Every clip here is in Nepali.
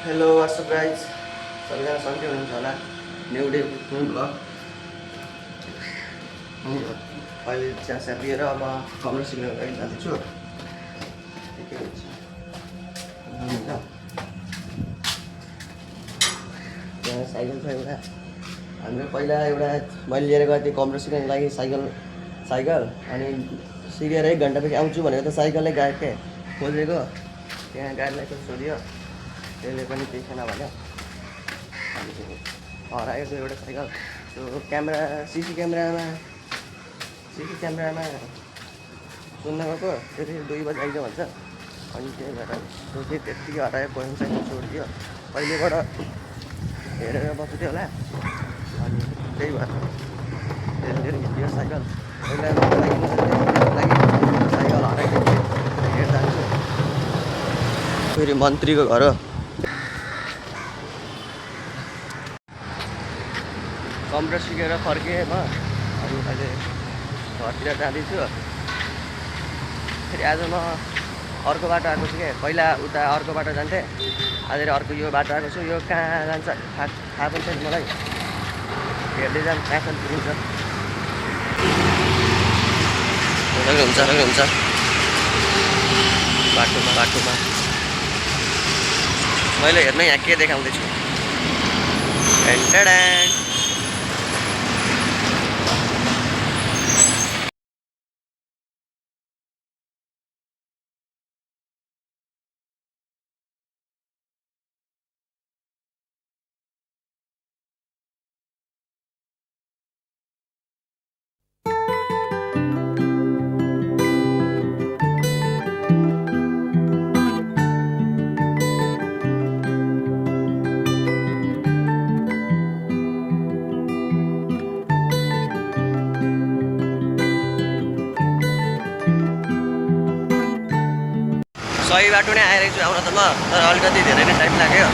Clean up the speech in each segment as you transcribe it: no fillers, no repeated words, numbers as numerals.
हेलो व्हाट्सअप गाइज सबैजना सन्चै हुनुहुन्छ होला न्यु डे फुड भ्लग अहिले चिया पिएर अब कमला सिक्नको लागि जाँदैछु के हुन्छ यहाँ साइकल छ एउटा हाम्रो पहिला एउटा मैले लिएर गएको थिएँ कमला सिक्नको लागि साइकल अनि सिकेर 1 घन्टापछि आउँछु भनेको त साइकलले गएको थिएँ खोजेको त्यहाँ गाडीलाई सोधियो त्यसले पनि केही छैन भन्यो हराएको थियो एउटा साइकल त्यो सिसी क्यामेरामा सुन्न गएको त्यति 2 बजी आइज भन्छ अनि त्यही भएर सोचेँ त्यत्तिकै हरायो पहिलो साइकल छोडिदियो पहिलेबाट हेरेर बस्छु थियो होला अनि त्यही भएर धेरै हिँडियो साइकल पहिला साइकल हराएको हेर जान्छु फेरि मन्त्रीको घर हो कम्प्युटर सिकेर फर्केँ म अनि अहिले घरतिर जाँदैछु फेरि आज म अर्को बाटो आएको छु क्या पहिला उता अर्को बाटो जान्थेँ आज अर्को यो बाटो आएको छु यो कहाँ जान्छ थाहा पनि छैन मलाई हेर्दै जानु कहाँसम्म पुगिन्छ हुन्छ बाटोमा मैले हेर्न यहाँ के देखाउँदैछु सही बाटो नै आइरहेको छु आउन त म तर अलिकति धेरै नै टाइम लाग्यो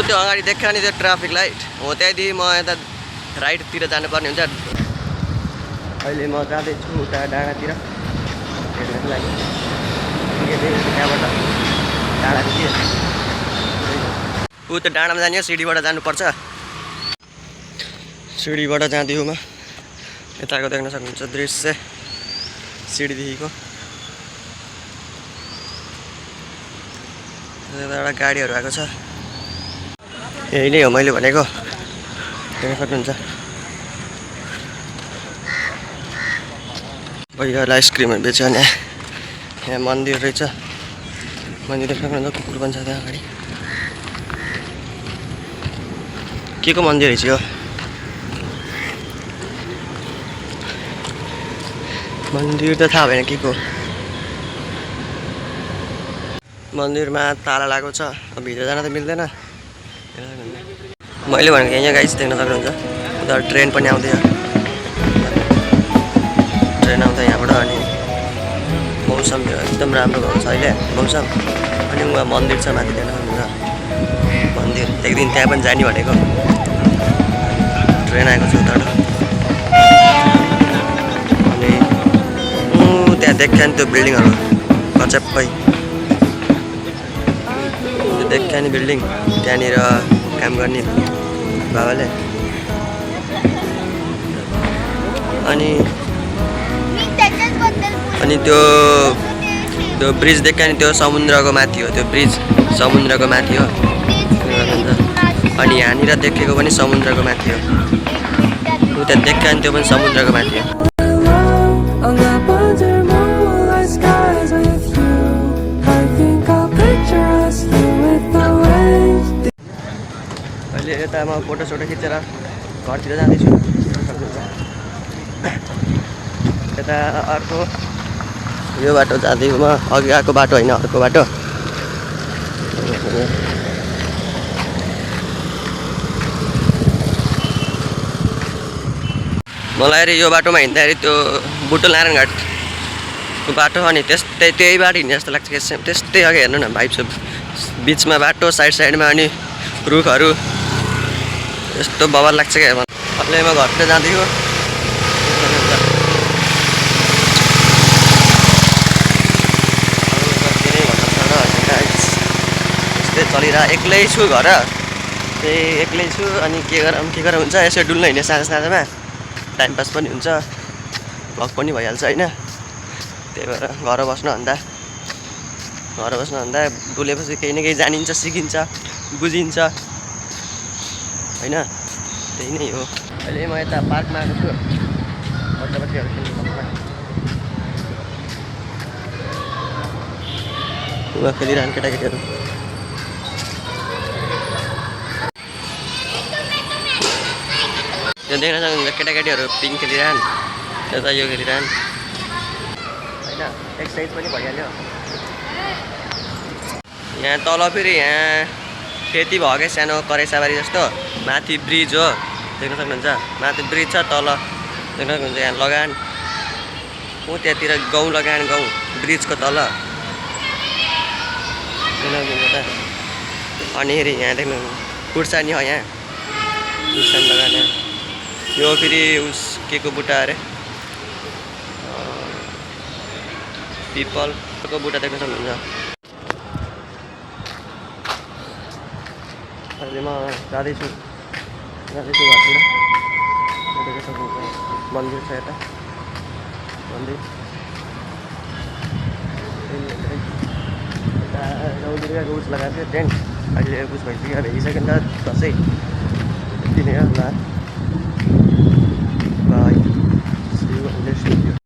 त्यो अगाडि देख्यो नि त्यो ट्राफिक लाइट हो त्यहाँदेखि म यता राइटतिर जानुपर्ने हुन्छ अहिले म जाँदैछु उता डाँडातिर हेर्नको लागि त्यहाँबाट डाँडाको के त्यो डाँडामा जाने सिडीबाट जानुपर्छ सिडीबाट जाँदैछु म यताको देख्न सक्नुहुन्छ दृश्य सिडीदेखिको एउटा गाडीहरू आएको छ यही नै हो मैले भनेको देख्न सक्नुहुन्छ भैयाहरूले आइसक्रिमहरू बेच्छ नि यहाँ मन्दिर रहेछ मन्दिर देख्न सक्नुहुन्छ कुकुर पनि छ त्यहाँ अगाडि के को मन्दिर रहेछ यो मन्दिर त थाहा भएन के को मन्दिरमा ताला लागेको छ भित्र जान त मिल्दैन मैले भनेको यहाँ गाइस देख्न सक्नुहुन्छ उता ट्रेन पनि आउँदैछ ट्रेन आउँदा यहाँबाट अनि मौसम एकदम राम्रो भएको छ अहिले मौसम अनि उहाँ मन्दिर छ माथि देख्न सक्नुहुन्छ मन्दिर एक दिन त्यहाँ पनि जाने भनेको ट्रेन आएको छ उताबाट अनि त्यहाँ देख्छ नि त्यो बिल्डिङहरू कचप्पै देख्छ नि बिल्डिङ त्यहाँनिर काम गर्ने बाबाले अनि त्यो ब्रिज देख्छ नि त्यो समुद्रको माथि हो त्यो ब्रिज समुद्रको माथि हो अनि यहाँनिर देखेको पनि समुद्रको माथि हो उता देख्छ नि त्यो पनि समुद्रको माथि हो अहिले यता म फोटोसोटो खिचेर घरतिर जाँदैछु यता अर्को यो बाटो जाँदैछु म अघि आएको बाटो होइन अर्को बाटो मलाई अरे यो बाटोमा हिँड्दाखेरि त्यो बुटोल नारायण घाटको बाटो अनि त्यही बाटो हिँड्ने जस्तो लाग्छ त्यस्तै अघि हेर्नु न भाइब छ बिचमा बाटो साइडमा अनि रुखहरू यस्तो बवाल लाग्छ क्या अहिले म घरतिर जाँदैछु guys. चलिरहेको एक्लै छु घर त्यही एक्लै छु अनि के गरौँ हुन्छ यसो डुल्न हिँड्ने साँझमा टाइम पास पनि हुन्छ भ्लग पनि भइहाल्छ होइन त्यही भएर घर बस्नुभन्दा डुलेपछि केही न केही जानिन्छ सिकिन्छ बुझिन्छ होइन त्यही नै हो अहिले म यता पार्कमा आएको छु बच्चाहरू खेल्नु खेलिरहनु केटाकेटीहरू त्यो देख्न सक्नुहुन्छ केटाकेटीहरू पिङ खेलिरहन् यता यो खेलिरहन् होइन एक्सर्साइज पनि भइहाल्यो यहाँ तल फेरि यहाँ खेती भयो क्या सानो करेसाबारी जस्तो माथि ब्रिज हो देख्न सक्नुहुन्छ माथि ब्रिज छ तल देख्न सक्नुहुन्छ यहाँ लगान ऊ त्यहाँतिर गाउँ लगान गाउँ ब्रिजको तल देख्न सक्नुहुन्छ त अनि फेरि यहाँ देख्नु खुर्सानी हो यहाँ खुर्सानी लगान यहाँ यो फेरि उस के को बुट्टा अरे पिपलको बुट्टा देख्न सक्नुहुन्छ अहिले म जाँदैछु घरतिर देख्न सक्नुहुन्छ मन्दिर छ यता मन्दिर यता गाउँतिरको उस लगाएको थियो टेन्ट अहिले उस भइसक्यो भेटिसक्यो नि त दसैँ यति नै हो ल